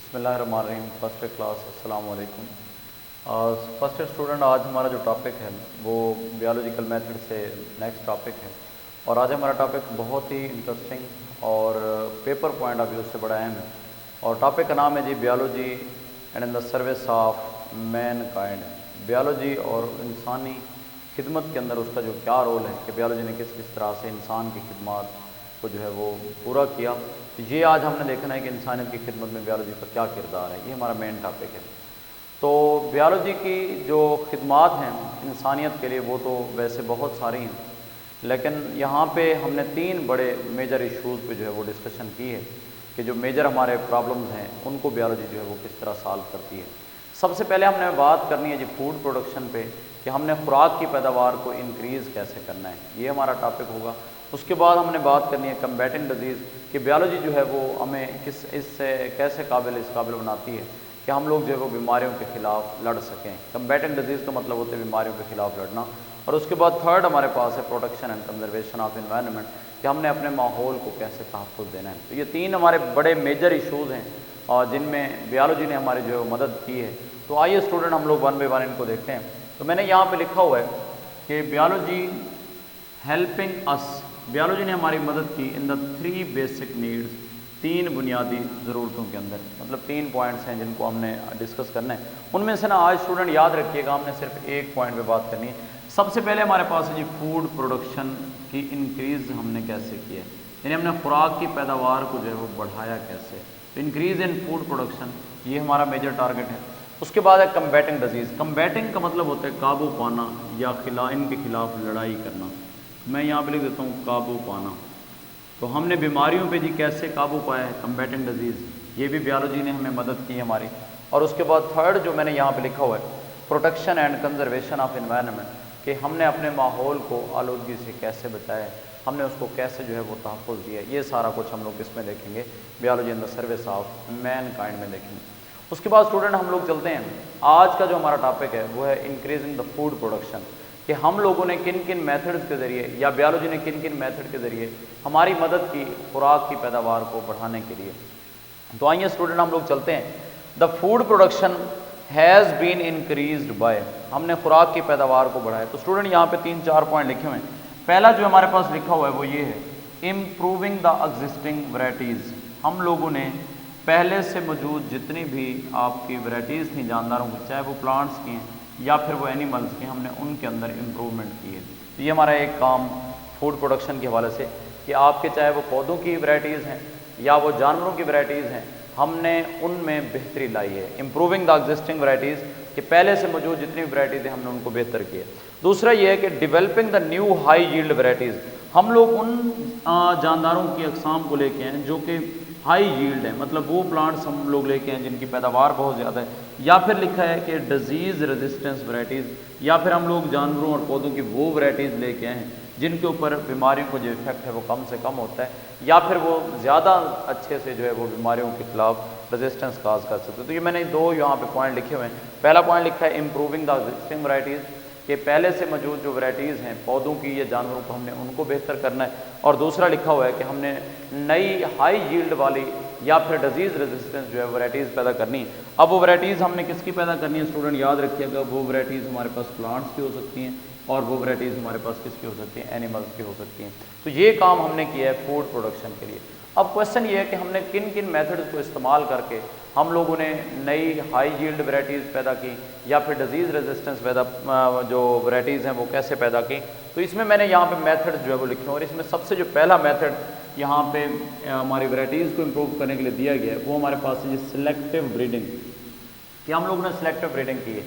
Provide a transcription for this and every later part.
بسم اللہ الرحمن الرحیم. فرسٹ کلاس السلام علیکم. فرسٹ اسٹوڈنٹ، آج ہمارا جو ٹاپک ہے وہ بیالوجیکل میتھڈ سے نیکسٹ ٹاپک ہے، اور آج ہمارا ٹاپک بہت ہی انٹرسٹنگ اور پیپر پوائنٹ آف ویو سے بڑا اہم ہے. اور ٹاپک کا نام ہے جی biology and in the service of mankind. Biology اور انسانی خدمت کے اندر اس کا جو کیا رول ہے کہ بیالوجی نے کس کس طرح سے انسان کی خدمات کو جو ہے وہ پورا کیا. یہ آج ہم نے دیکھنا ہے کہ انسانیت کی خدمت میں بیالوجی کا کیا کردار ہے. یہ ہمارا مین ٹاپک ہے. تو بیالوجی کی جو خدمات ہیں انسانیت کے لیے وہ تو ویسے بہت ساری ہیں، لیکن یہاں پہ ہم نے 3 بڑے میجر ایشوز پہ جو ہے وہ ڈسکشن کی ہے کہ جو میجر ہمارے پرابلمز ہیں ان کو بیالوجی جو ہے وہ کس طرح سالو کرتی ہے. سب سے پہلے ہم نے بات کرنی ہے جی فوڈ پروڈکشن پہ، کہ ہم نے خوراک کی پیداوار کو انکریز کیسے کرنا ہے. یہ ہمارا ٹاپک ہوگا. اس کے بعد ہم نے بات کرنی ہے کمبیٹنگ ڈیزیز، کہ بیالوجی جو ہے وہ ہمیں اس سے کیسے اس قابل بناتی ہے کہ ہم لوگ جو ہے وہ بیماریوں کے خلاف لڑ سکیں. کمبیٹنگ ڈیزیز کا مطلب ہوتا ہے بیماریوں کے خلاف لڑنا. اور اس کے بعد تھرڈ ہمارے پاس ہے protection and conservation of environment, کہ ہم نے اپنے ماحول کو کیسے تحفظ دینا ہے. تو یہ 3 ہمارے بڑے میجر ایشوز ہیں اور جن میں بیالوجی نے ہماری جو ہے مدد کی ہے. تو آئیے اسٹوڈنٹ ہم لوگ ون بائی ون ان کو دیکھتے ہیں. تو میں نے یہاں پہ لکھا ہوا ہے کہ بیالوجی ہیلپنگ اس، بیالوجی نے ہماری مدد کی ان دا 3 بیسک نیڈز، 3 بنیادی ضرورتوں کے اندر. مطلب 3 پوائنٹس ہیں جن کو ہم نے ڈسکس کرنا ہے. ان میں سے نا آج اسٹوڈنٹ یاد رکھیے گا ہم نے صرف ایک پوائنٹ پہ بات کرنی ہے. سب سے پہلے ہمارے پاس ہے جی فوڈ پروڈکشن کی انکریز ہم نے کیسے کی ہے، یعنی ہم نے خوراک کی پیداوار کو جو ہے وہ بڑھایا کیسے. انکریز ان فوڈ پروڈکشن یہ ہمارا میجر ٹارگٹ ہے. اس کے بعد ہے کمبیٹنگ ڈیزیز. کمبیٹنگ کا مطلب ہوتا ہے قابو پانا یا ان کے خلاف لڑائی کرنا. میں یہاں پہ لکھ دیتا ہوں قابو پانا. تو ہم نے بیماریوں پہ جی کیسے قابو پایا ہے، کمبیٹنگ ڈیزیز، یہ بھی بیالوجی نے ہمیں مدد کی ہماری. اور اس کے بعد تھرڈ جو میں نے یہاں پہ لکھا ہوا ہے protection and conservation of environment, کہ ہم نے اپنے ماحول کو آلودگی سے کیسے بچایا ہے، ہم نے اس کو کیسے جو ہے وہ تحفظ دیا ہے. یہ سارا کچھ ہم لوگ اس میں دیکھیں گے، biology in the service of mankind میں دیکھیں گے. اس کے بعد اسٹوڈنٹ ہم لوگ چلتے ہیں، آج کا جو ہمارا ٹاپک ہے وہ ہے انکریزنگ دا فوڈ پروڈکشن، کہ ہم لوگوں نے کن کن میتھڈز کے ذریعے یا بیالوجی نے کن کن میتھڈ کے ذریعے ہماری مدد کی خوراک کی پیداوار کو بڑھانے کے لیے. تو آئیے اسٹوڈنٹ ہم لوگ چلتے ہیں. دا food production has been increased by, ہم نے خوراک کی پیداوار کو بڑھایا. تو اسٹوڈنٹ یہاں پہ 3-4 پوائنٹ لکھے ہوئے ہیں. پہلا جو ہمارے پاس لکھا ہوا ہے وہ یہ ہے امپروونگ دا ایگزسٹنگ ورائٹیز. ہم لوگوں نے پہلے سے موجود جتنی بھی آپ کی ورائٹیز تھیں جانداروں کی، چاہے وہ پلانٹس کی ہیں یا پھر وہ اینیملز کی، ہم نے ان کے اندر امپرومنٹ کی ہے. تو یہ ہمارا ایک کام فوڈ پروڈکشن کے حوالے سے، کہ آپ کے چاہے وہ پودوں کی ورائٹیز ہیں یا وہ جانوروں کی ورائٹیز ہیں، ہم نے ان میں بہتری لائی ہے. امپروونگ دا ایگزسٹنگ ورائٹیز، کہ پہلے سے موجود جتنی بھی ورائٹیز ہیں ہم نے ان کو بہتر کیا. دوسرا یہ ہے کہ developing the new high yield varieties, ہم لوگ ان جانداروں کی اقسام کو لے کے ہیں جو کہ ہائی ییلڈ ہے، مطلب وہ پلانٹس ہم لوگ لے کے ہیں جن کی پیداوار بہت زیادہ ہے. یا پھر لکھا ہے کہ ڈیزیز ریزسٹنس ورائٹیز، یا پھر ہم لوگ جانوروں اور پودوں کی وہ ورائٹیز لے کے ہیں جن کے اوپر بیماریوں کو جو افیکٹ ہے وہ کم سے کم ہوتا ہے، یا پھر وہ زیادہ اچھے سے جو ہے وہ بیماریوں کے خلاف ریزسٹنس کاز کر سکتے. تو یہ میں نے 2 یہاں پہ پوائنٹ لکھے ہوئے ہیں. پہلا پوائنٹ لکھا ہے امپروونگ دا ایگزسٹنگ ورائٹیز، کہ پہلے سے موجود جو ورائٹیز ہیں پودوں کی یا جانوروں کو ہم نے ان کو بہتر کرنا ہے. اور دوسرا لکھا ہوا ہے کہ ہم نے نئی ہائی ییلڈ والی یا پھر ڈیزیز ریزسٹنس جو ہے ورائٹیز پیدا کرنی ہے. اب وہ ورائٹیز ہم نے کس کی پیدا کرنی ہے اسٹوڈنٹ یاد رکھیے گا، وہ ورائٹیز ہمارے پاس پلانٹس کی ہو سکتی ہیں اور وہ ورائٹیز ہمارے پاس کس کی ہو سکتی ہیں، اینیملز کی ہو سکتی ہیں. تو یہ کام ہم نے کیا ہے فوڈ پروڈکشن کے لیے. اب کوشچن یہ ہے کہ ہم نے کن کن میتھڈز کو استعمال کر کے ہم لوگوں نے نئی ہائی ییلڈ ورائٹیز پیدا کی یا پھر ڈیزیز ریزسٹنس جو ورائٹیز ہیں وہ کیسے پیدا کی. تو اس میں نے یہاں پہ میتھڈ جو ہے وہ لکھے ہیں، اور اس میں سب سے جو پہلا میتھڈ یہاں پہ ہماری ورائٹیز کو امپروو کرنے کے لیے دیا گیا ہے وہ ہمارے پاس ہے سلیکٹیو بریڈنگ، کہ ہم لوگوں نے سلیکٹیو بریڈنگ کی ہے.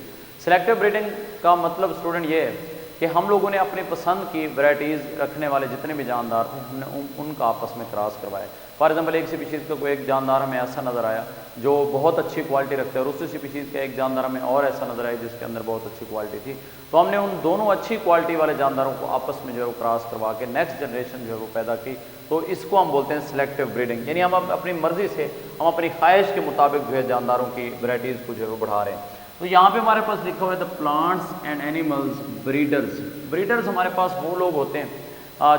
سلیکٹیو بریڈنگ کا مطلب اسٹوڈنٹ یہ ہے کہ ہم لوگوں نے اپنی پسند کی ورائٹیز رکھنے والے جتنے بھی جاندار تھے ہم نے ان کا آپس میں کراس کروایا. فار ایگزامپل ایک سپیشیز کا کوئی ایک جاندار ہمیں ایسا نظر آیا جو بہت اچھی کوالٹی رکھتا ہے، اور اسی سپیشیز کا ایک جاندار ہمیں اور ایسا نظر آیا جس کے اندر بہت اچھی کوالٹی تھی. تو ہم نے ان دونوں اچھی کوالٹی والے جانداروں کو آپس میں جو ہے وہ کراس کروا کے نیکسٹ جنریشن جو ہے وہ پیدا کی. تو اس کو ہم بولتے ہیں سلیکٹیو بریڈنگ، یعنی ہم اپنی مرضی سے ہم اپنی خواہش کے مطابق جو ہے جانداروں کی ورائٹیز کو جو ہے وہ بڑھا رہے ہیں. تو یہاں پہ ہمارے پاس لکھا ہوا ہے the plants and animals breeders. Breeders ہمارے پاس وہ لوگ ہوتے ہیں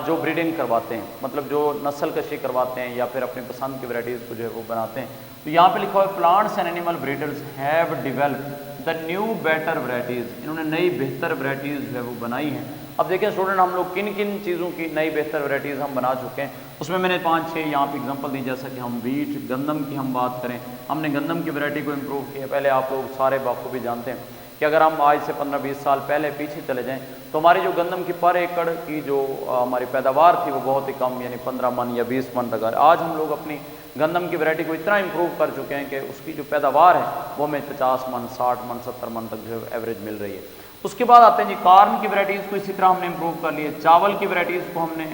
جو بریڈنگ کرواتے ہیں، مطلب جو نسل کشی کرواتے ہیں یا پھر اپنی پسند کی ورائٹیز کو جو ہے وہ بناتے ہیں. تو یہاں پہ لکھا ہوا ہے plants and animal breeders have develop the new better varieties, انہوں نے نئی بہتر ورائٹیز جو ہے وہ بنائی ہیں۔ اب دیکھیں اسٹوڈنٹ ہم لوگ کن کن چیزوں کی نئی بہتر ورائٹیز ہم بنا چکے ہیں، اس میں نے 5-6 یہاں پہ اگزامپل دی، جیسا کہ ہم ویٹ گندم کی ہم بات کریں، ہم نے گندم کی ورائٹی کو امپروو کیا۔ پہلے آپ لوگ سارے بخوبی جانتے ہیں کہ اگر ہم آج سے 15-20 سال پہلے پیچھے چلے جائیں تو ہماری جو گندم کی پر ایکڑ کی جو ہماری پیداوار تھی وہ بہت ہی کم، یعنی 15 من یا 20 من تک۔ آج ہم لوگ اپنی گندم کی ورائٹی کو اتنا امپروو کر چکے ہیں کہ اس کی جو پیداوار ہے وہ ہمیں 50 من 60 من 70 من تک جو ہے ایوریج مل رہی ہے۔ اس کے بعد آتے ہیں جی کارن کی ورائٹیز کو اسی طرح ہم نے امپروو کر لی ہے، چاول کی ورائٹیز کو ہم نے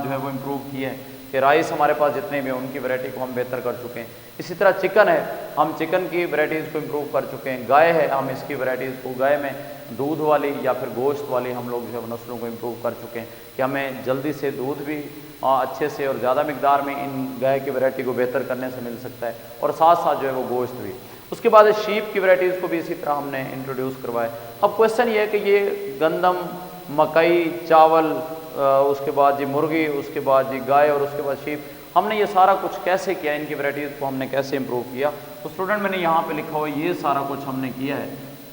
جو ہے وہ امپروو کی ہے کہ رائس ہمارے پاس جتنے بھی ہیں ان کی ورائٹی کو ہم بہتر کر چکے ہیں۔ اسی طرح چکن ہے، ہم چکن کی ورائٹیز کو امپروو کر چکے ہیں۔ گائے ہے، ہم اس کی ورائٹیز کو گائے میں دودھ والی یا پھر گوشت والی ہم لوگ جو ہے نسلوں کو امپروو کر چکے ہیں کہ ہمیں جلدی سے دودھ بھی اچھے سے اور زیادہ مقدار میں ان گائے کی ورائٹی کو بہتر کرنے سے مل سکتا ہے، اور ساتھ ساتھ جو ہے وہ گوشت بھی۔ اس کے بعد شیپ کی ورائٹیز کو بھی اسی طرح ہم نے انٹروڈیوس کروایا۔ اب کویشچن یہ ہے کہ یہ گندم، مکئی، چاول، اس کے بعد جی مرغی، اس کے بعد جی گائے اور اس کے بعد شیپ، ہم نے یہ سارا کچھ کیسے کیا، ان کی ورائٹیز کو ہم نے کیسے امپروو کیا؟ تو اسٹوڈنٹ میں نے یہاں پہ لکھا ہوا یہ سارا کچھ ہم نے کیا ہے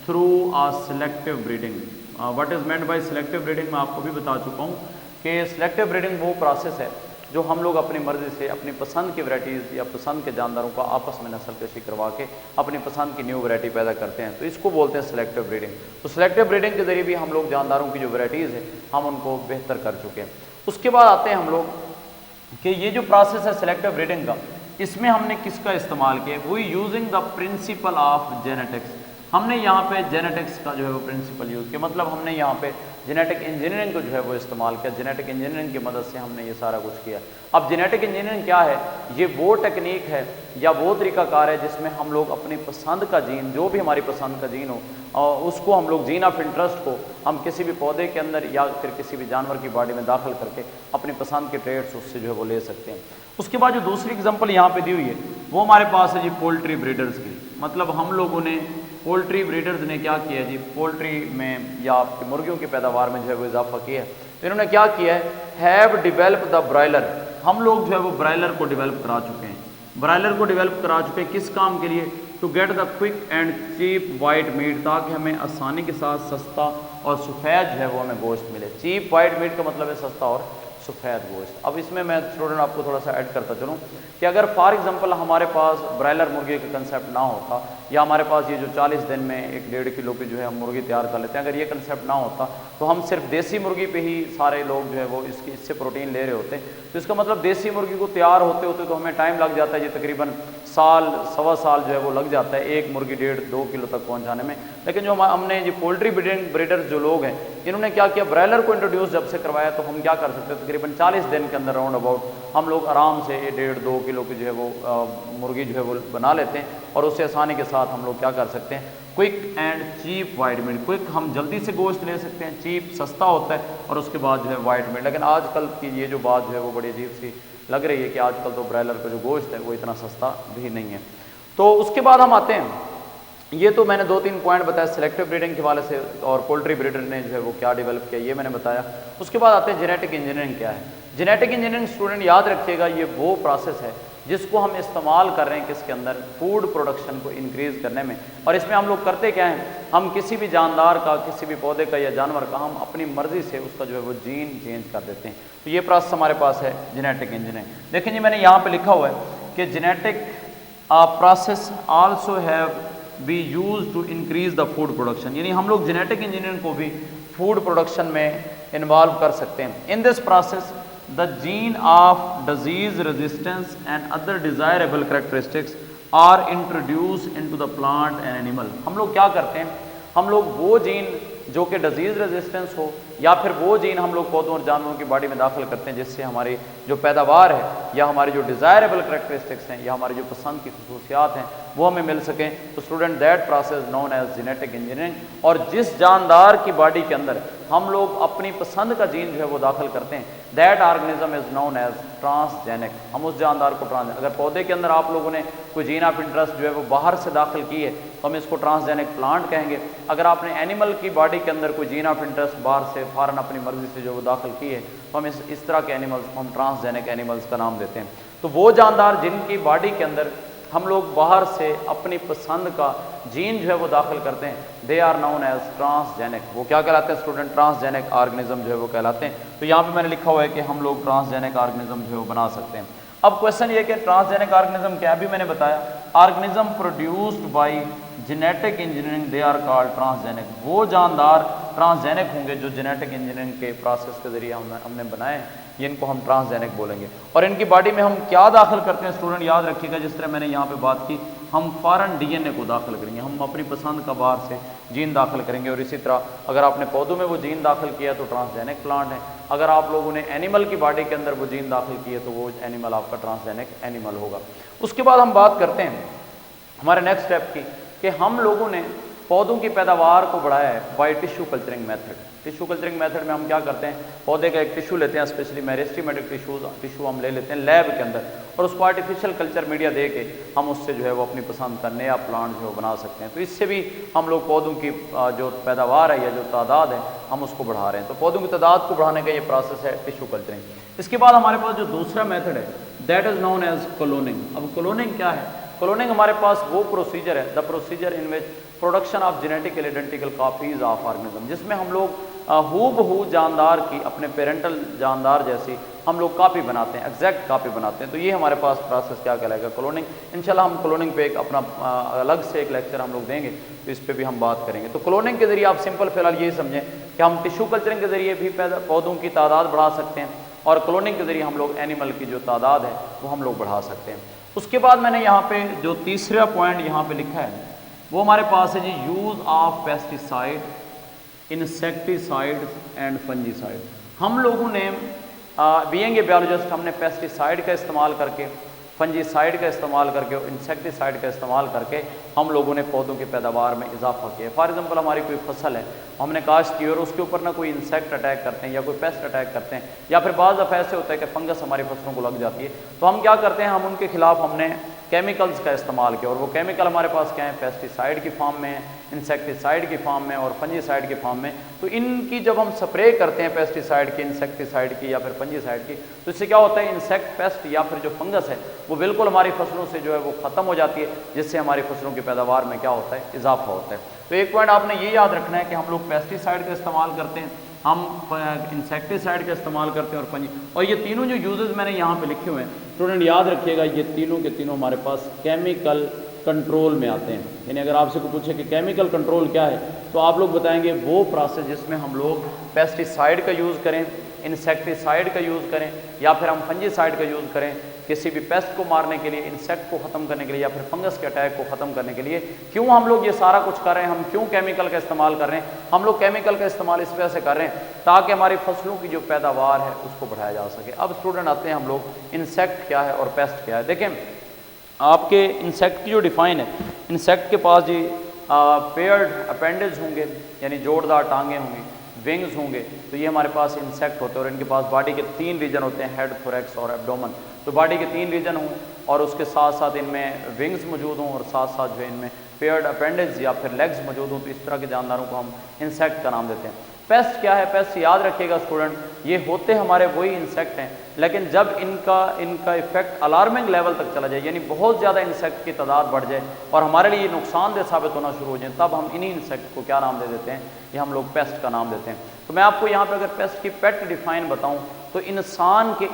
through selective breeding. What is meant by selective breeding میں آپ کو بھی بتا چکا ہوں کہ سلیکٹیو بریڈنگ وہ پروسیس ہے جو ہم لوگ اپنی مرضی سے اپنی پسند کی ورائٹیز یا پسند کے جانداروں کا آپس میں نسل کشی کروا کے اپنی پسند کی نیو ورائٹی پیدا کرتے ہیں، تو اس کو بولتے ہیں سلیکٹیو بریڈنگ۔ تو سلیکٹیو بریڈنگ کے ذریعے بھی ہم لوگ جانداروں کی جو ورائٹیز ہے ہم ان کو بہتر کر چکے ہیں۔ اس کے بعد آتے ہیں ہم لوگ کہ یہ جو پروسیس ہے سلیکٹیو بریڈنگ کا، اس میں ہم نے کس کا استعمال کیا؟ We using the principle of genetics. ہم نے یہاں پہ جینیٹکس کا جو ہے وہ پرنسپل یوز کیا، مطلب ہم نے یہاں پہ جینیٹک انجینئرنگ کو جو ہے وہ استعمال کیا۔ جینیٹک انجینئرنگ کی مدد سے ہم نے یہ سارا کچھ کیا۔ اب جینیٹک انجینئرنگ کیا ہے؟ یہ وہ ٹیکنیک ہے یا وہ طریقہ کار ہے جس میں ہم لوگ اپنی پسند کا جین، جو بھی ہماری پسند کا جین ہو، اس کو ہم لوگ جین آف انٹرسٹ کو ہم کسی بھی پودے کے اندر یا پھر کسی بھی جانور کی باڈی میں داخل کر کے اپنی پسند کے ٹریٹس اس سے جو ہے وہ لے سکتے ہیں۔ اس کے بعد جو دوسری اگزامپل یہاں پہ دی ہوئی ہے وہ ہمارے پاس ہے جی پولٹری بریڈرز کی، مطلب ہم لوگوں نے پولٹری بریڈرز نے کیا کیا جی پولٹری میں یا آپ کی مرغیوں کی پیداوار میں جو ہے وہ اضافہ کیا ہے۔ انہوں نے کیا کیا ہے؟ ہیو ڈیولپ دا برائلر، ہم لوگ جو ہے وہ برائلر کو ڈیولپ کرا چکے ہیں۔ برائلر کو ڈیولپ کرا چکے ہیں کس کام کے لیے؟ To get the quick and cheap white meat, تاکہ ہمیں آسانی کے ساتھ سستا اور سفید جو ہے وہ ہمیں گوشت ملے۔ چیپ وائٹ میٹ کا مطلب ہے سستا اور سفید گوشت۔ اب اس میں اسٹوڈنٹ آپ کو تھوڑا سا ایڈ کرتا چلوں کہ اگر فار ایگزامپل ہمارے پاس برائلر مرغی کا کنسیپٹ نہ ہوتا، یا ہمارے پاس یہ جو 40 دن میں 1-1.5 کلو کی جو ہے ہم مرغی تیار کر لیتے ہیں، اگر یہ کنسیپٹ نہ ہوتا تو ہم صرف دیسی مرغی پہ ہی سارے لوگ جو ہے وہ اس سے پروٹین لے رہے ہوتے، تو اس کا مطلب دیسی مرغی کو تیار ہوتے ہوتے تو ہمیں ٹائم لگ جاتا ہے، یہ تقریباً سال سوا سال جو ہے وہ لگ جاتا ہے ایک مرغی 1.5-2 کلو تک پہنچانے میں۔ لیکن جو ہم نے یہ پولٹری بریڈر جو لوگ ہیں انہوں نے کیا کیا؟ برائلر کو انٹروڈیوس جب سے کروایا تو ہم کیا کر سکتے ہیں، تقریباً 40 دن کے اندر راؤنڈ اباؤٹ ہم لوگ آرام سے 1.5-2 کلو کی جو ہے وہ مرغی جو ہے وہ بنا لیتے ہیں، اور اس سے آسانی کے ساتھ ہم لوگ کیا کر سکتے ہیں؟ Quick and cheap white meat, quick ہم جلدی سے گوشت لے سکتے ہیں، چیپ سستا ہوتا ہے، اور اس کے بعد جو ہے وائٹ میٹ۔ لیکن آج کل کی یہ جو بات جو ہے وہ بڑی عجیب سی لگ رہی ہے کہ آج کل تو برائلر کا جو گوشت ہے وہ اتنا سستا بھی نہیں ہے۔ تو اس کے بعد ہم آتے ہیں، یہ تو میں نے 2-3 پوائنٹ بتایا سلیکٹیو بریڈنگ کے حوالے سے، اور پولٹری بریڈر نے جو ہے وہ کیا ڈیولپ کیا یہ میں نے بتایا۔ اس کے بعد آتے ہیں جینیٹک انجینئرنگ کیا ہے۔ جینیٹک انجینئرنگ اسٹوڈنٹ یاد رکھیے گا یہ وہ پروسیس ہے جس کو ہم استعمال کر رہے ہیں کس کے اندر؟ فوڈ پروڈکشن کو انکریز کرنے میں۔ اور اس میں ہم لوگ کرتے کیا ہیں؟ ہم کسی بھی جاندار کا، کسی بھی پودے کا یا جانور کا ہم اپنی مرضی سے اس کا جو ہے وہ جین چینج کر دیتے ہیں۔ تو یہ پروسیس ہمارے پاس ہے جینیٹک انجینئرنگ۔ دیکھیں جی میں نے یہاں پہ لکھا ہوا ہے کہ genetic process also have be use to increase the food production, یعنی ہم لوگ جینیٹک انجینئرنگ کو بھی فوڈ پروڈکشن میں انوالو کر سکتے ہیں۔ In this process the gene of disease resistance and other desirable characteristics are introduced into the plant and animal۔ ہم لوگ کیا کرتے ہیں؟ ہم لوگ وہ جین جو کہ ڈیزیز ریزسٹنس ہو یا پھر وہ جین ہم لوگ پودوں اور جانوروں کی باڈی میں داخل کرتے ہیں جس سے ہماری جو پیداوار ہے یا ہماری جو ڈیزائربل کریکٹرسٹکس ہیں یا ہماری جو پسند کی خصوصیات ہیں وہ ہمیں مل سکیں۔ تو student that process known as genetic engineering. اور جس جاندار کی باڈی کے اندر ہم لوگ اپنی پسند کا جین جو ہے وہ داخل کرتے ہیں that organism is known as transgenic. ہم اس جاندار کو اگر پودے کے اندر آپ لوگوں نے کوئی جین آف انٹرسٹ جو ہے وہ باہر سے داخل کی ہے تو ہم اس کو ٹرانسجینک پلانٹ کہیں گے۔ اگر آپ نے اینیمل کی باڈی کے اندر کوئی جین آف انٹرسٹ باہر سے فوراً اپنی مرضی سے جو وہ داخل کی ہے تو ہم اس طرح کے اینیملز ہم ٹرانسجینک اینیملز کا نام دیتے ہیں۔ تو وہ جاندار جن کی باڈی کے اندر ہم لوگ باہر سے اپنی پسند کا جین جو ہے وہ داخل کرتے ہیں, دے آر ناؤن ایز ٹرانسجینک. وہ کیا کہلاتے ہیں اسٹوڈنٹ؟ ٹرانسجینک آرگنزم جو ہے وہ کہلاتے ہیں. تو یہاں پہ میں نے لکھا ہوا ہے کہ ہم لوگ ٹرانسجینک آرگنزم جو ہے وہ بنا سکتے ہیں. اب کویشچن یہ کہ ٹرانسجینک آرگنزم کیا, بھی میں نے بتایا, organism produced by genetic engineering they are called transgenic. وہ جاندار ٹرانسجینک ہوں گے جو جینیٹک انجینئرنگ کے پروسیس کے ذریعے ہم نے بنائے ہیں, یہ ان کو ہم ٹرانسجینک بولیں گے. اور ان کی باڈی میں ہم کیا داخل کرتے ہیں اسٹوڈنٹ یاد رکھیے گا, جس طرح میں نے یہاں پہ بات کی, ہم فارن ڈی این اے کو داخل کریں گے, ہم اپنی پسند کا باہر سے جین داخل کریں گے. اور اسی طرح اگر آپ نے پودوں میں وہ جین داخل کیا تو ٹرانسجینک پلانٹ ہے, اگر آپ لوگوں نے اینیمل کی باڈی کے اندر وہ جین داخل کیے تو وہ اینیمل آپ کا ٹرانسجینک اینیمل ہوگا. اس کے بعد ہم بات کرتے ہیں ہمارے نیکسٹ اسٹیپ کی, کہ ہم لوگوں نے پودوں کی پیداوار کو بڑھایا ہے by tissue کلچرنگ method. Tissue کلچرنگ method میں ہم کیا کرتے ہیں, پودے کا ایک ٹیشو لیتے ہیں, اسپیشلی میرسٹیمیٹک ٹیشو ہم لے لیتے ہیں لیب کے اندر, اور اس کو آرٹیفیشیل کلچر میڈیا دے کے ہم اس سے جو ہے وہ اپنی پسند کا نیا پلانٹ جو ہے بنا سکتے ہیں. تو اس سے بھی ہم لوگ پودوں کی جو پیداوار ہے یا جو تعداد ہے ہم اس کو بڑھا رہے ہیں. تو پودوں کی تعداد کو بڑھانے کا یہ پروسیس ہے ٹیشو کلچرنگ. اس کے بعد ہمارے پاس جو دوسرا میتھڈ ہے that is known as cloning. اب کلوننگ کیا ہے؟ کلوننگ ہمارے پاس وہ پروسیجر ہے, the procedure in which production of genetically identical copies of organism, جس میں ہم لوگ ہو بہو جاندار کی اپنے پیرنٹل جاندار جیسی ہم لوگ کاپی بناتے ہیں, ایگزیکٹ کاپی بناتے ہیں. تو یہ ہمارے پاس پروسیس کیا کہلائے گا, کلوننگ. انشاءاللہ ہم کلوننگ پہ ایک اپنا الگ سے ایک لیکچر ہم لوگ دیں گے, تو اس پہ بھی ہم بات کریں گے. تو کلوننگ کے ذریعے آپ سمپل فی الحال یہی سمجھیں کہ ہم ٹیشو کلچرنگ کے ذریعے بھی پودوں کی تعداد بڑھا سکتے ہیں, اور کلوننگ کے ذریعے ہم لوگ اینیمل کی جو تعداد ہے وہ ہم لوگ بڑھا سکتے ہیں. اس کے بعد میں نے یہاں پہ جو تیسرا پوائنٹ یہاں پہ لکھا ہے وہ ہمارے پاس ہے جی, use of pesticide, insecticide and فنجیسائڈ. ہم لوگوں نے بینگ اے بیولوجسٹ ہم نے پیسٹیسائڈ کا استعمال کر کے, فنجیسائڈ کا استعمال کر کے, انسیکٹیسائڈ کا استعمال کر کے ہم لوگوں نے پودوں کی پیداوار میں اضافہ کیا. فار ایگزامپل ہماری کوئی فصل ہے, ہم نے کاشت کی اور اس کے اوپر نہ کوئی انسیکٹ اٹیک کرتے ہیں یا کوئی پیسٹ اٹیک کرتے ہیں, یا پھر بعض دفعہ ایسے ہوتا ہے کہ فنگس ہماری فصلوں کو لگ جاتی ہے, تو ہم کیا کرتے ہیں, ہم ان کے خلاف ہم نے کیمیکلز کا استعمال کیا. اور وہ کیمیکل ہمارے پاس کیا ہیں, پیسٹیسائڈ کی فارم میں ہیں, انسیکٹیسائڈ کی فارم میں اور فنجیسائڈ کی فارم میں. تو ان کی جب ہم سپرے کرتے ہیں پیسٹیسائڈ کی, انسیکٹیسائڈ کی یا پھر فنجیسائڈ کی, تو اس سے کیا ہوتا ہے, انسیکٹ پیسٹ یا پھر جو فنگس ہے وہ بالکل ہماری فصلوں سے جو ہے وہ ختم ہو جاتی ہے, جس سے ہماری فصلوں کی پیداوار میں کیا ہوتا ہے, اضافہ ہوتا ہے. تو ایک پوائنٹ آپ نے یہ یاد رکھنا ہے کہ ہم لوگ پیسٹیسائڈ کا استعمال کرتے ہیں, ہم انسیکٹیسائڈ کا استعمال کرتے ہیں, اور یہ تینوں جو یوزز میں نے یہاں پہ لکھے ہوئے ہیں اسٹوڈنٹ یاد رکھیے گا, یہ تینوں کے تینوں ہمارے پاس کیمیکل کنٹرول میں آتے ہیں. یعنی اگر آپ سے کوئی پوچھے کہ کیمیکل کنٹرول کیا ہے, تو آپ لوگ بتائیں گے وہ پروسیس جس میں ہم لوگ پیسٹیسائڈ کا یوز کریں, انسیکٹیسائڈ کا یوز کریں, یا پھر ہم فنجیسائڈ کا یوز کریں کسی بھی پیسٹ کو مارنے کے لیے, انسیکٹ کو ختم کرنے کے لیے, یا پھر فنگس کے اٹیک کو ختم کرنے کے لیے. کیوں ہم لوگ یہ سارا کچھ کر رہے ہیں, ہم کیوں کیمیکل کا استعمال کر رہے ہیں؟ ہم لوگ کیمیکل کا استعمال اس وجہ سے کر رہے ہیں تاکہ ہماری فصلوں کی جو پیداوار ہے اس کو بڑھایا جا سکے. اب اسٹوڈنٹ آتے ہیں ہم لوگ انسیکٹ کیا ہے اور پیسٹ کیا ہے. دیکھیں آپ کے انسیکٹ کی جو ڈیفائن ہے, انسیکٹ کے پاس جی پیئرڈ اپینڈیج ہوں گے, یعنی جوڑدار ٹانگیں ہوں گی, ونگز ہوں گے, تو یہ ہمارے پاس انسیکٹ ہوتے ہیں. اور ان کے پاس باڈی کے 3 ریجن ہوتے ہیں, ہیڈ, تھوریکس اور ایبڈومن. تو باڈی کے 3 ریجن ہوں اور اس کے ساتھ ساتھ ان میں ونگز موجود ہوں, اور ساتھ ساتھ جو ہے ان میں پیئرڈ اپینڈیج یا پھر لیگز موجود ہوں. تو اس طرح کے جانداروں کو ہم انسیکٹ کا نام دیتے ہیں. پیسٹ کیا ہے؟ پیسٹ یاد رکھیے گا اسٹوڈنٹ, یہ ہوتے ہمارے وہی انسیکٹ ہیں, لیکن جب ان کا افیکٹ الارمنگ لیول تک چلا جائے, یعنی بہت زیادہ انسیکٹ کی تعداد بڑھ جائے اور ہمارے لیے نقصان دہ ثابت ہونا شروع ہو جائیں, تب ہم انہی انسیکٹ کو کیا نام دے دیتے ہیں, یہ ہم لوگ پیسٹ کا نام دیتے ہیں. تو میں آپ کو یہاں پہ اگر پیسٹ کی پیٹ ڈیفائن بتاؤں تو انسان کے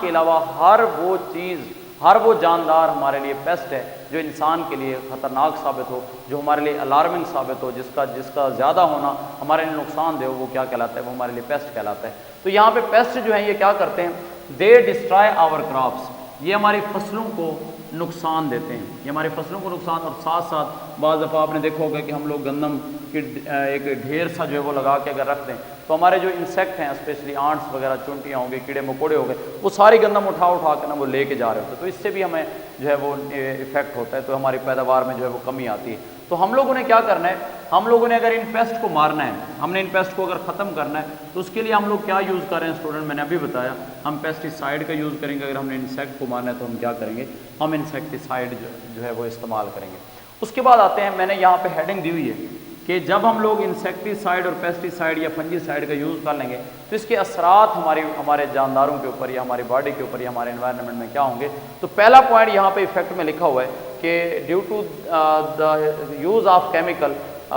علاوہ ہر وہ چیز, ہر وہ جاندار ہمارے لیے پیسٹ ہے جو انسان کے لیے خطرناک ثابت ہو, جو ہمارے لیے الارمنگ ثابت ہو, جس کا زیادہ ہونا ہمارے لیے نقصان دہ ہو, وہ کیا کہلاتا ہے, وہ ہمارے لیے پیسٹ کہلاتا ہے. تو یہاں پہ پیسٹ جو ہیں یہ کیا کرتے ہیں, دے ڈسٹرائے آور کراپس, یہ ہماری فصلوں کو نقصان دیتے ہیں, یہ ہماری فصلوں کو نقصان. اور ساتھ ساتھ بعض دفعہ آپ نے دیکھا ہوگا کہ ہم لوگ گندم کی ایک ڈھیر سا جو ہے وہ لگا کے اگر رکھ دیں تو ہمارے جو انسیکٹ ہیں, اسپیشلی آنٹس وغیرہ, چونٹیاں ہوں گے, کیڑے مکوڑے ہو گئے, وہ ساری گندم اٹھا کے نا وہ لے کے جا رہے ہوتے ہیں. تو اس سے بھی ہمیں جو ہے وہ افیکٹ ہوتا ہے, تو ہماری پیداوار میں جو ہے وہ کمی آتی ہے. تو ہم لوگوں نے کیا کرنا ہے, ہم لوگوں نے اگر ان پیسٹ کو مارنا ہے, ہم نے ان پیسٹ کو اگر ختم کرنا ہے, تو اس کے لیے ہم لوگ کیا یوز کر رہے ہیں اسٹوڈنٹ, میں نے ابھی بتایا, ہم پیسٹیسائڈ کا یوز کریں گے. اگر ہم نے انسیکٹ کو مارنا ہے تو ہم کیا کریں گے, ہم انسیکٹیسائڈ جو ہے وہ استعمال کریں گے. اس کے بعد آتے ہیں, میں نے یہاں پہ ہیڈنگ دی ہوئی ہے کہ کہ جب ہم لوگ انسیکٹیسائڈ اور پیسٹیسائڈ یا فنجیسائڈ کا یوز کر لیں گے تو اس کے اثرات ہمارے جانداروں کے اوپر یا ہماری باڈی کے اوپر یا ہمارے انوائرمنٹ میں کیا ہوں گے. تو پہلا پوائنٹ یہاں پہ ایفیکٹ میں لکھا ہوا ہے کہ due to the use of chemical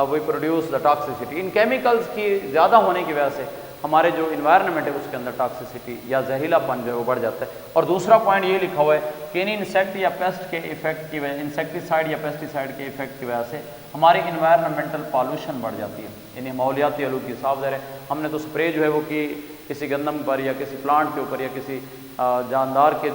we produce the toxicity. ان کیمیکلز کی زیادہ ہونے کی وجہ سے ہمارے جو انوائرمنٹ ہے اس کے اندر ٹاکسیسٹی یا زہریلا پن جو ہے وہ بڑھ جاتا ہے. اور دوسرا پوائنٹ یہ لکھا ہوا ہے کہ ان انسیکٹ یا پیسٹ کے ایفیکٹ کی وجہ انسیکٹیسائڈ یا پیسٹیسائڈ کے ایفیکٹ کی وجہ سے ہماری انوائرمنٹل پالوشن بڑھ جاتی ہے, یعنی ماحولیاتی آلودگی. صاف ظاہر ہے ہم نے تو اسپرے جو ہے وہ کی کسی گندم پر یا کسی پلانٹ کے اوپر یا کسی جاندار کے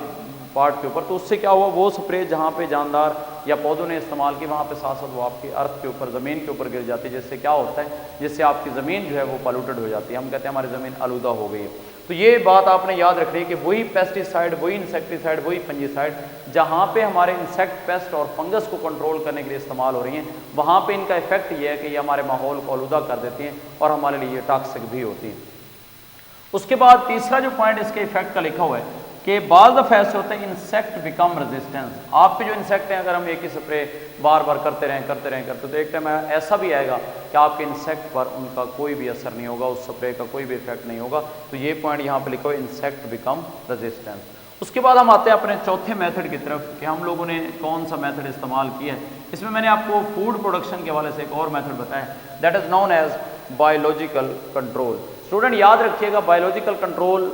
پارٹ کے اوپر, تو اس سے کیا ہوا, وہ اسپرے جہاں پہ جاندار یا پودوں نے استعمال کی وہاں پہ ساتھ ساتھ وہ آپ کی ارتھ کے اوپر زمین کے اوپر گر جاتی ہے, جس سے کیا ہوتا ہے, جس سے آپ کی زمین جو ہے وہ پالوٹڈ ہو جاتی ہے. ہم کہتے ہیں ہماری زمین آلودہ ہو گئی ہے. تو یہ بات آپ نے یاد رکھنی ہے کہ وہی پیسٹیسائڈ, وہی انسیکٹیسائڈ, وہی فنجیسائڈ جہاں پہ ہمارے انسیکٹ, پیسٹ اور فنگس کو کنٹرول کرنے کے لیے استعمال ہو رہی ہیں, وہاں پہ ان کا افیکٹ یہ ہے کہ یہ ہمارے ماحول کو آلودہ کر دیتی ہیں اور ہمارے لیے یہ ٹاکسک بھی ہوتی ہیں. اس کے بعد تیسرا جو پوائنٹ اس کے افیکٹ کا لکھا ہوا ہے کہ بعض دفعہ ایسے ہوتا ہے انسیکٹ بیکم ریزسٹنس. آپ کے جو انسیکٹ ہیں اگر ہم ایک ہی اسپرے بار بار کرتے رہیں تو ایک ٹائم ایسا بھی آئے گا کہ آپ کے انسیکٹ پر ان کا کوئی بھی اثر نہیں ہوگا, اس اسپرے کا کوئی بھی افیکٹ نہیں ہوگا. تو یہ پوائنٹ یہاں پہ لکھا ہوا ہے انسیکٹ بیکم ریزسٹنس. اس کے بعد ہم آتے ہیں اپنے چوتھے میتھڈ کی طرف کہ ہم لوگوں نے کون سا میتھڈ استعمال کیا ہے. اس میں نے آپ کو فوڈ پروڈکشن کے حوالے سے ایک اور میتھڈ بتایا ہے, that is known as biological control. Student یاد رکھیے گا بایولوجیکل کنٹرول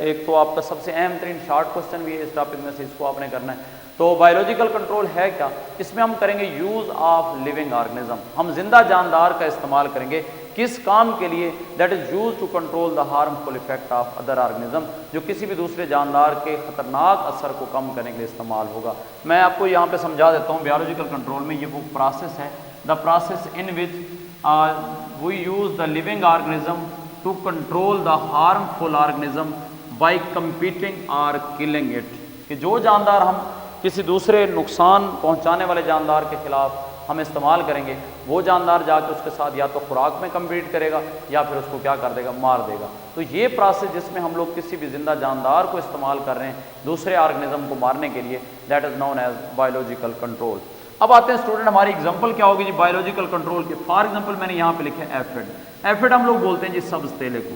ایک تو آپ کا سب سے اہم ترین شارٹ کوسچن بھی ہے اس ٹاپک میں سے, اس کو آپ نے کرنا ہے. تو بایولوجیکل کنٹرول ہے کیا, اس میں ہم کریں گے یوز آف لیونگ آرگنزم. ہم زندہ جاندار کا استعمال کریں گے کس کام کے لیے, that is use to control the harmful effect of other organism, جو کسی بھی دوسرے جاندار کے خطرناک اثر کو کم کرنے کے لیے استعمال ہوگا. میں آپ کو یہاں پہ سمجھا دیتا ہوں بایولوجیکل کنٹرول میں یہ وہ پروسیس ہے, the process in which we use the living organism to control the harmful organism by competing or killing it. کہ جو جاندار ہم کسی دوسرے نقصان پہنچانے والے جاندار کے خلاف ہم استعمال کریں گے, وہ جاندار جا کے اس کے ساتھ یا تو خوراک میں کمپیٹ کرے گا یا پھر اس کو کیا کر دے گا, مار دے گا. تو یہ پروسیس جس میں ہم لوگ کسی بھی زندہ جاندار کو استعمال کر رہے ہیں دوسرے آرگنزم کو مارنے کے لیے, that is known as biological control. اب آتے ہیں اسٹوڈنٹ ہماری اگزامپل کیا ہوگی جی بایولوجیکل کنٹرول کے. فار ایگزامپل میں نے یہاں پہ لکھا ہے ایفڈ. ایفڈ ہم لوگ بولتے ہیں جی سبز تیلے کو.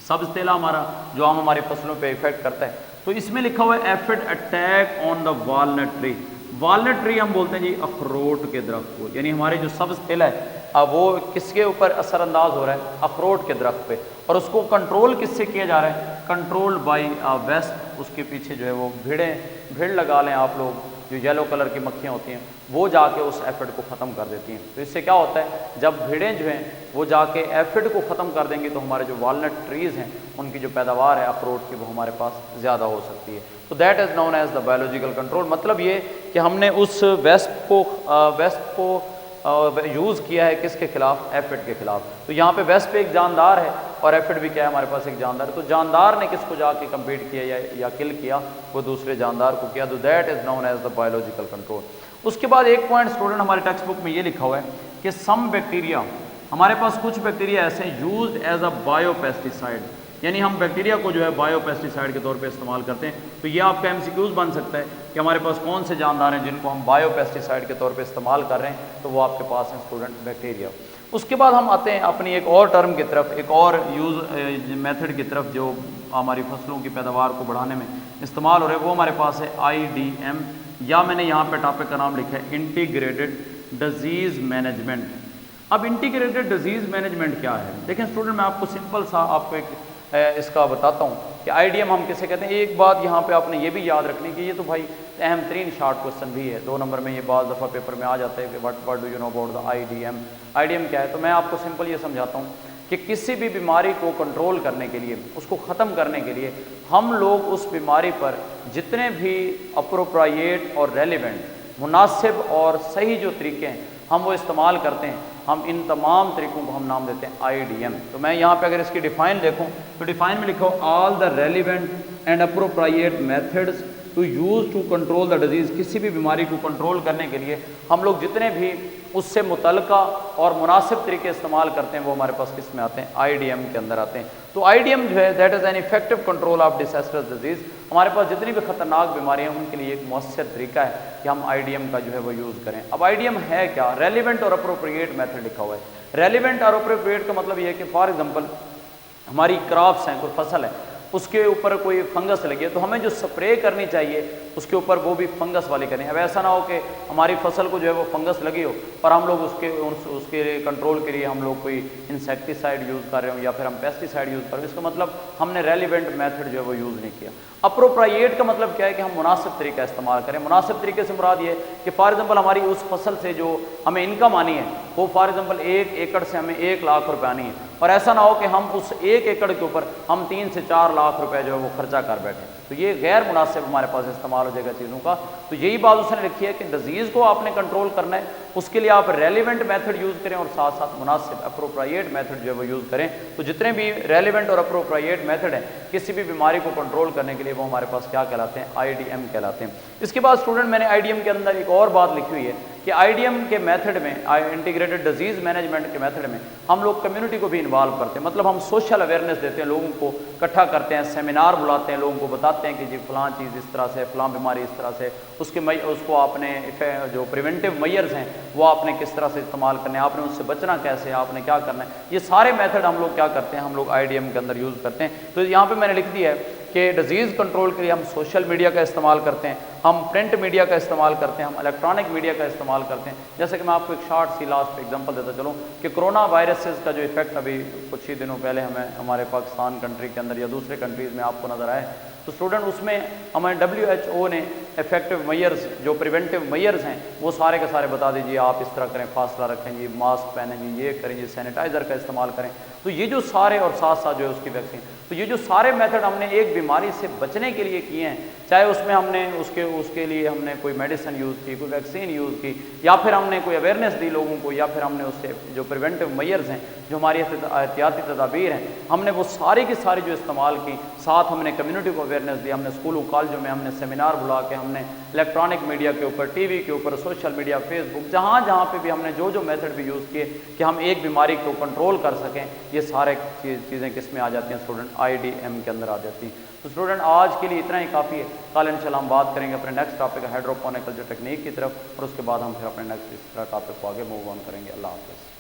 سبز تیلا ہمارا جو ہم ہماری فصلوں پہ افیکٹ کرتا ہے, تو اس میں لکھا ہوا ہے aphid attack on the walnut tree. Walnut tree ہم بولتے ہیں جی اخروٹ کے درخت کو, یعنی ہمارے جو سبز تیلا ہے وہ کس کے اوپر اثر انداز ہو رہا ہے, اخروٹ کے درخت پہ. اور اس کو کنٹرول کس سے کیا جا رہا ہے, کنٹرول بائی ویسپ. اس کے پیچھے جو ہے وہ بھیڑ لگا لیں آپ لوگ, جو یلو کلر کی مکھیاں ہوتی ہیں وہ جا کے اس ایفڈ کو ختم کر دیتی ہیں. تو اس سے کیا ہوتا ہے, جب بھیڑیں جو ہیں وہ جا کے ایفڈ کو ختم کر دیں گی تو ہمارے جو والنٹ ٹریز ہیں ان کی جو پیداوار ہے اخروٹ کی وہ ہمارے پاس زیادہ ہو سکتی ہے. تو that is known as the biological control. مطلب یہ کہ ہم نے اس ویسپ کو یوز کیا ہے کس کے خلاف, ایفڈ کے خلاف. تو یہاں پہ ویسپ ایک جاندار ہے اور ایفڈ بھی کیا ہے ہمارے پاس ایک جاندار ہے. تو جاندار نے کس کو جا کے کمپیٹ کیا یا کل کیا, وہ دوسرے جاندار کو کیا. تو that is known as the biological control. اس کے بعد ایک پوائنٹ اسٹوڈنٹ ہمارے ٹیکسٹ بک میں یہ لکھا ہوا ہے کہ سم بیکٹیریا, ہمارے پاس کچھ بیکٹیریا ایسے ہیں used as a bio pesticide, یعنی ہم بیکٹیریا کو جو ہے بایو پیسٹیسائڈ کے طور پہ استعمال کرتے ہیں. تو یہ آپ کا ایم سی کیوز بن سکتا ہے کہ ہمارے پاس کون سے جاندار ہیں جن کو ہم بایو پیسٹیسائڈ کے طور پہ استعمال کر رہے ہیں, تو وہ آپ کے پاس ہیں اسٹوڈنٹ بیکٹیریا. اس کے بعد ہم آتے ہیں اپنی ایک اور ٹرم کی طرف, ایک اور یوز میتھڈ کی طرف جو ہماری فصلوں کی پیداوار کو بڑھانے میں استعمال ہو رہے ہیں. وہ ہمارے پاس ہے IDM, یا میں نے یہاں پہ ٹاپک کا نام لکھا ہے انٹیگریٹڈ ڈیزیز مینجمنٹ. اب انٹیگریٹڈ ڈیزیز مینجمنٹ کیا ہے, دیکھیں اسٹوڈنٹ میں آپ کو سمپل سا آپ کو ایک اس کا بتاتا ہوں کہ IDM ہم کسے کہتے ہیں. ایک بات یہاں پہ آپ نے یہ بھی یاد رکھنی کہ یہ تو بھائی اہم ترین شارٹ کوسچن بھی ہے, 2 نمبر میں یہ بعض دفعہ پیپر میں آ جاتا ہے کہ what do you know about the IDM. IDM کیا ہے, تو میں آپ کو سمپل یہ سمجھاتا ہوں کہ کسی بھی بیماری کو کنٹرول کرنے کے لیے, اس کو ختم کرنے کے لیے ہم لوگ اس بیماری پر جتنے بھی اپروپرائیٹ اور ریلیونٹ مناسب اور صحیح جو طریقے ہیں ہم وہ استعمال کرتے ہیں, ہم ان تمام طریقوں کو ہم نام دیتے ہیں IDM. تو میں یہاں پہ اگر اس کی ڈیفائن دیکھوں تو ڈیفائن میں لکھو all the relevant and appropriate methods to use to control the disease. کسی بھی بیماری کو کنٹرول کرنے کے لیے ہم لوگ جتنے بھی اس سے متعلقہ اور مناسب طریقے استعمال کرتے ہیں وہ ہمارے پاس کس میں آتے ہیں؟ آئی ڈی ایم کے اندر آتے ہیں. تو آئی ڈی ایم جو ہے that is an effective control of disastrous disease. ہمارے پاس جتنی بھی خطرناک بیماریاں ہیں ان کے لیے ایک مؤثر طریقہ ہے کہ ہم آئی ڈی ایم کا جو ہے وہ یوز کریں. اب آئی ڈی ایم ہے کیا؟ ریلیونٹ اور اپروپریٹ میتھڈ لکھا ہوا ہے. ریلیونٹ اور اپروپریٹ کا مطلب یہ ہے کہ فار ایگزامپل ہماری کراپس ہیں، کوئی فصل ہے، اس کے اوپر کوئی فنگس لگی ہے تو ہمیں جو سپرے کرنی چاہیے اس کے اوپر وہ بھی فنگس والی کریں. اب ایسا نہ ہو کہ ہماری فصل کو جو ہے وہ فنگس لگی ہو اور ہم لوگ اس کے کنٹرول کے لیے ہم لوگ کوئی انسیکٹیسائڈ یوز کر رہے ہوں یا پھر ہم پیسٹیسائڈ یوز کر رہے ہیں. اس کا مطلب ہم نے ریلیونٹ میتھڈ جو ہے وہ یوز نہیں کیا. اپروپرائیٹ کا مطلب کیا ہے کہ ہم مناسب طریقہ استعمال کریں. مناسب طریقے سے مراد یہ ہے کہ فار ایگزامپل ہماری اس فصل سے جو ہمیں انکم آنی ہے وہ فار ایگزامپل 1 ایکڑ سے ہمیں 1 لاکھ روپے آنی ہے، اور ایسا نہ ہو کہ ہم اس 1 ایکڑ کے اوپر ہم 3 سے 4 لاکھ روپے جو ہے وہ خرچہ کر بیٹھیں. تو یہ غیر مناسب ہمارے پاس استعمال ہو جائے گا چیزوں کا. تو یہی بات اس نے لکھی ہے کہ ڈیزیز کو آپ نے کنٹرول کرنا ہے، اس کے لیے آپ ریلیونٹ میتھڈ یوز کریں اور ساتھ ساتھ مناسب اپروپرائیٹ میتھڈ جو ہے وہ یوز کریں. تو جتنے بھی ریلیونٹ اور اپروپرائیٹ میتھڈ ہیں کسی بھی بیماری کو کنٹرول کرنے کے لیے وہ ہمارے پاس کیا کہلاتے ہیں؟ آئی ڈی ایم کہلاتے ہیں. اس کے بعد اسٹوڈنٹ میں نے آئی ڈی ایم کے اندر ایک اور بات لکھی ہوئی ہے کہ آئی ڈی ایم کے میتھڈ میں انٹیگریٹڈ ڈیزیز مینجمنٹ کے میتھڈ میں ہم لوگ کمیونٹی کو بھی انوالو کرتے ہیں. مطلب ہم سوشل اویئرنیس دیتے ہیں، لوگوں کو اکٹھا کرتے ہیں، سیمینار بلاتے ہیں، لوگوں کو بتاتے ہیں کہ جی فلاں چیز اس طرح سے، فلاں بیماری اس طرح سے، اس کو آپ نے جو پریونٹیو میئرز ہیں وہ آپ نے کس طرح سے استعمال کرنے ہیں، آپ نے اس سے بچنا کیسے ہے، آپ نے کیا کرنا ہے. یہ سارے میتھڈ ہم لوگ کیا کرتے ہیں؟ ہم لوگ آئی ڈی ایم کے اندر یوز کرتے ہیں. تو یہاں پہ میں نے لکھ دیا ہے کہ ڈیزیز کنٹرول کے لیے ہم سوشل میڈیا کا استعمال کرتے ہیں، ہم پرنٹ میڈیا کا استعمال کرتے ہیں، ہم الیکٹرانک میڈیا کا استعمال کرتے ہیں. جیسے کہ میں آپ کو ایک شارٹ سی لاسٹ ایگزامپل دیتا چلوں کہ کرونا وائرسز کا جو ایفیکٹ ابھی کچھ ہی دنوں پہلے ہمارے پاکستان کنٹری کے اندر یا دوسرے کنٹریز میں آپ کو نظر آئے تو اسٹوڈنٹ اس میں ہمیں WHO نے افیکٹو میئرز جو پریونٹیو میئرز ہیں وہ سارے کے سارے بتا دیجیے، آپ اس طرح کریں، فاصلہ رکھیں جی، ماسک پہنیں جی، یہ کریں جی، سینیٹائزر کا استعمال کریں. تو یہ جو سارے اور ساتھ ساتھ جو ہے اس کی ویکسین، تو یہ جو سارے میتھڈ ہم نے ایک بیماری سے بچنے کے لیے کیے ہیں، چاہے اس میں ہم نے اس کے لیے ہم نے کوئی میڈیسن یوز کی، کوئی ویکسین یوز کی، یا پھر ہم نے کوئی اویئرنیس دی لوگوں کو، یا پھر ہم نے اس سے جو پریونٹیو میئرز ہیں جو ہماری احتیاطی تدابیر ہیں ہم نے وہ ساری کی ساری جو استعمال کی. ساتھ ہم نے کمیونٹی کو اویئرنیس دی، ہم نے اسکولوں کالجوں میں ہم نے سیمینار بلا کے، ہم نے الیکٹرانک میڈیا کے اوپر، ٹی وی کے اوپر، سوشل میڈیا، فیس بک، جہاں جہاں پہ بھی ہم نے جو میتھڈ بھی یوز کیے کہ ہم ایک بیماری کو کنٹرول کر سکیں. یہ سارے چیزیں کس میں آ جاتی ہیں اسٹوڈنٹ؟ آئی ڈی ایم کے اندر آ جاتی ہیں. تو اسٹوڈنٹ آج کے لیے اتنا ہی کافی ہے. کل انشاءاللہ ہم بات کریں گے اپنے نیکسٹ ٹاپک ہائیڈروپونیکل جو ٹیکنیک کی طرف، اور اس کے بعد ہم پھر اپنے نیکسٹ اس طرح ٹاپک کو آگے موو آن کریں گے. اللہ حافظ.